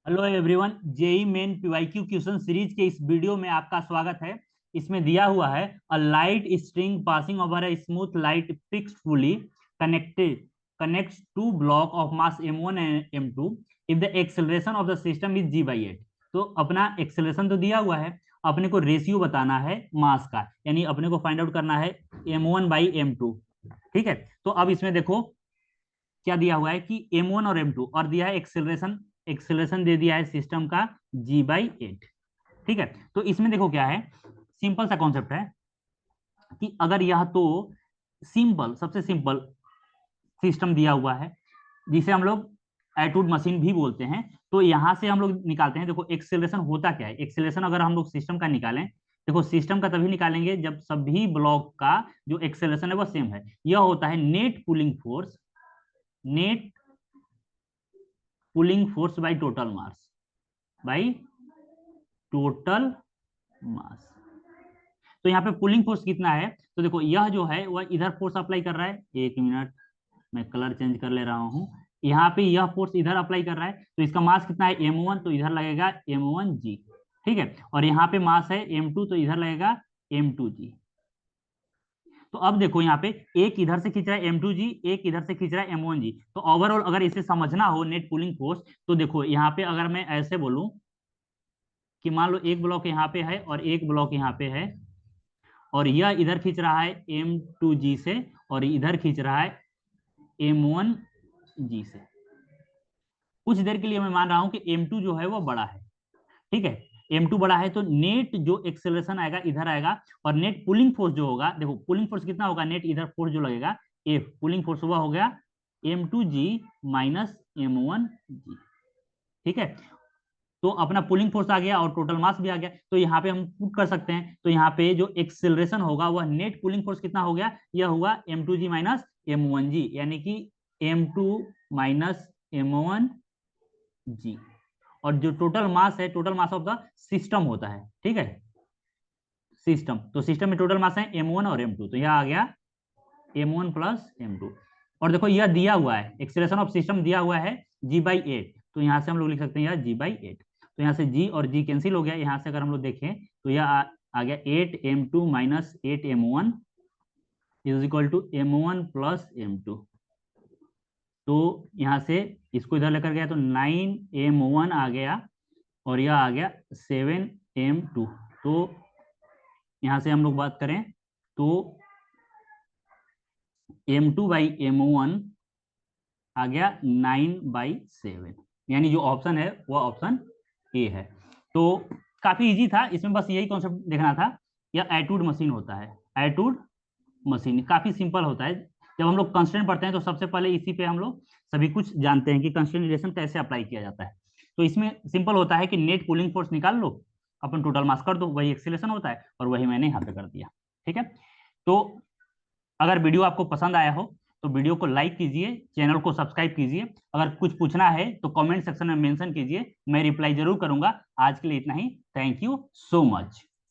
Hello everyone, JEE main PYQ question series के इस video में आपका स्वागत है। इसमें दिया हुआ है a light string passing over a smooth light fixed fully connected connects to block of mass m1 and m2 if the acceleration of the system is g/8। तो अपना एक्सेलरेशन तो दिया हुआ है, अपने को रेशियो बताना है मास का, यानी अपने को फाइंड आउट करना है m1/m2। ठीक है, तो अब इसमें देखो क्या दिया हुआ है कि m1 और m2 और दिया है एक्सेलरेशन। एक्सेलरेशन दे दिया है सिस्टम का g/8। ठीक है, तो इसमें देखो क्या है, सिंपल सा कॉन्सेप्ट है कि अगर यह तो सिंपल सबसे सिंपल सिस्टम दिया हुआ है जिसे हम लोग एटूड मशीन भी बोलते हैं, तो यहां से हम लोग निकालते हैं। देखो एक्सेलरेशन होता क्या है, एक्सेलरेशन अगर हम लोग सिस्टम का निकालें, देखो सिस्टम का तभी निकालेंगे जब सभी ब्लॉक का जो एक्सेलरेशन है वो सेम है। यह होता है net pulling force, net pulling force by total mass, by total mass. तो यहाँ पे पुलिंग फोर्स कितना है, तो देखो यह जो है वह इधर फोर्स अप्लाई कर रहा है। एक मिनट, मैं कलर चेंज कर ले रहा हूँ। यहाँ पे यह फोर्स इधर अप्लाई कर रहा है, तो इसका मास कितना है m1, तो इधर लगेगा m1g। ठीक है, और यहाँ पे मास है m2, तो इधर लगेगा m2g। तो अब देखो यहाँ पे एक इधर से खींच रहा है m2g, एक इधर से खींच रहा है m1g। तो ओवरऑल अगर इसे समझना हो नेट पुलिंग फोर्स, तो देखो यहाँ पे अगर मैं ऐसे बोलूं कि मान लो एक ब्लॉक यहाँ पे है और एक ब्लॉक यहाँ पे है, और यह इधर खींच रहा है m2g से और इधर खींच रहा है m1g से। कुछ देर के लिए मैं मान रहा हूं कि m2 जो है वो बड़ा है। ठीक है, m2 बड़ा है तो नेट जो एक्सेलरेशन आएगा इधर आएगा, और नेट पुलिंग फोर्स जो होगा, देखो पुलिंग फोर्स कितना होगा, नेट इधर फोर्स जो लगेगा F पुलिंग फोर्स हुआ हो गया m2g माइनस m1g। ठीक है, तो अपना पुलिंग फोर्स आ गया और टोटल मास भी आ गया, तो यहाँ पे हम पुट कर सकते हैं। तो यहाँ पे जो एक्सेलरेशन होगा वह नेट पुलिंग फोर्स कितना हो गया, यह हुआ m2g माइनस m1g, यानी कि m2 माइनस m1g। और जो टोटल मास है, total mass of the system होता है। ठीक है, सिस्टम, तो सिस्टम में टोटल मास है m1 और m2, तो यह आ गया m1 प्लस m2। और देखो यह दिया हुआ है, एक्सेलरेशन ऑफ सिस्टम दिया हुआ है g/8, तो यहां से हम लोग लिख सकते हैं यह g/8। तो यहाँ से g और g कैंसिल हो गया, यहाँ से अगर हम लोग देखें तो यह आ गया 8m2 minus 8m1 is equal to m1 plus m2। तो यहाँ से इसको इधर लेकर गया तो 9m1 आ गया और यह आ गया 7m2। तो यहाँ से हम लोग बात करें तो m2/m1 आ गया 9/7, यानी जो ऑप्शन है वह ऑप्शन ए है। तो काफी इजी था, इसमें बस यही कॉन्सेप्ट देखना था। यह एटूड मशीन होता है, एटूड मशीन काफी सिंपल होता है। जब हम लोग कंस्ट्रेंट पढ़ते हैं तो सबसे पहले इसी पे हम लोग सभी कुछ जानते हैं कि कंस्ट्रेंट रिलेशन कैसे अप्लाई किया जाता है। तो इसमें सिंपल होता है कि नेट पुलिंग फोर्स निकाल लो, अपन टोटल मास कर दो, वही एक्सीलरेशन होता है, और वही मैंने यहाँ पे कर दिया। ठीक है, तो अगर वीडियो आपको पसंद आया हो तो वीडियो को लाइक कीजिए, चैनल को सब्सक्राइब कीजिए। अगर कुछ पूछना है तो कमेंट सेक्शन में मेंशन कीजिए, मैं रिप्लाई जरूर करूंगा। आज के लिए इतना ही, थैंक यू सो मच।